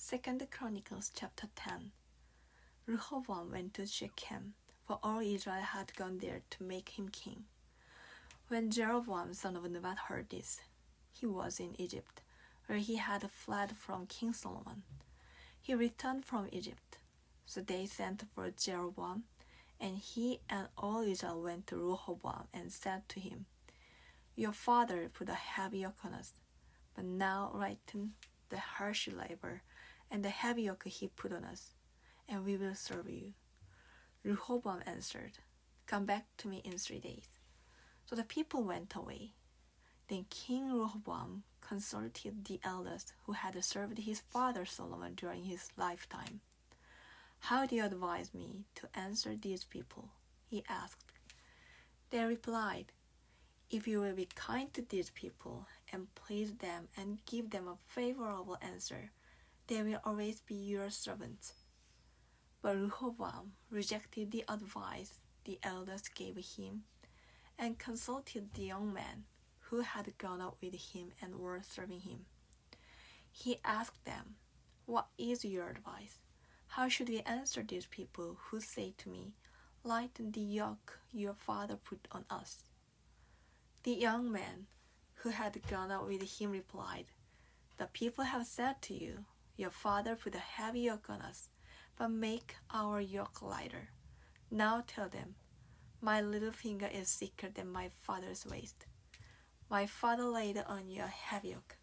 2 Chronicles chapter 10. Rehoboam went to Shechem, for all Israel had gone there to make him king. When Jeroboam son of Nebat heard this, he was in Egypt, where he had fled from King Solomon. He returned from Egypt. So they sent for Jeroboam, and he and all Israel went to Rehoboam and said to him, "Your father put a heavy yoke on us, but now lighten the harsh labor and the heavy yoke he put on us, and we will serve you." Rehoboam answered, "Come back to me in 3 days." So the people went away. Then King Rehoboam consulted the elders who had served his father Solomon during his lifetime. "How do you advise me to answer these people?" he asked. They replied, "If you will be kind to these people and please them and give them a favorable answer, they will always be your servants." But Rehoboam rejected the advice the elders gave him and consulted the young men who had gone up with him and were serving him. He asked them, "What is your advice? How should we answer these people who say to me, 'Lighten the yoke your father put on us'?" The young men who had gone up with him replied, "The people have said to you, 'Your father put a heavy yoke on us, but make our yoke lighter.' Now tell them, 'My little finger is thicker than my father's waist. My father laid on you a heavy yoke.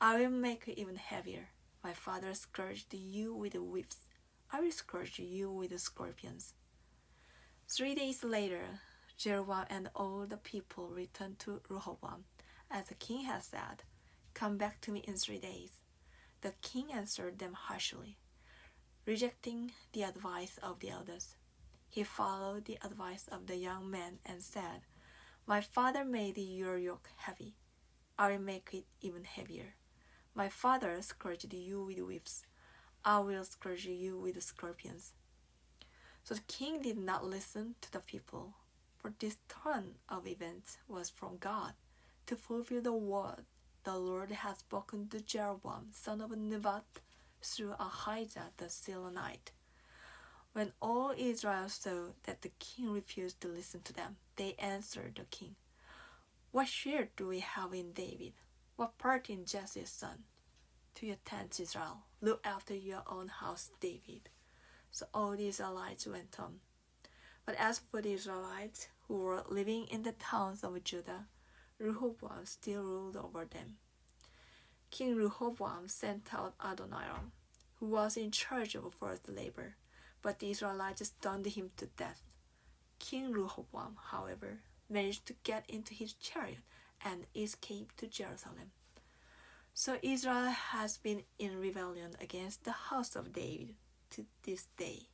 I will make it even heavier. My father scourged you with whips. I will scourge you with scorpions." 3 days later, Jeroboam and all the people returned to Rehoboam, as the king had said, "Come back to me in 3 days." The king answered them harshly, rejecting the advice of the elders. He followed the advice of the young men and said, "My father made your yoke heavy. I will make it even heavier. My father scourged you with whips. I will scourge you with scorpions." So the king did not listen to the people, for this turn of events was from God, to fulfill the word the Lord had spoken to Jeroboam son of Nebat through Ahijah the Shilonite. When all Israel saw that the king refused to listen to them, they answered the king, "What share do we have in David? What part in Jesse's son? To your tents, Israel. Look after your own house, David." So all the Israelites went on. But as for the Israelites who were living in the towns of Judah, Rehoboam still ruled over them. King Rehoboam sent out Adoniram, who was in charge of forced labor, but the Israelites stoned him to death. King Rehoboam, however, managed to get into his chariot and escape to Jerusalem. So Israel has been in rebellion against the house of David to this day.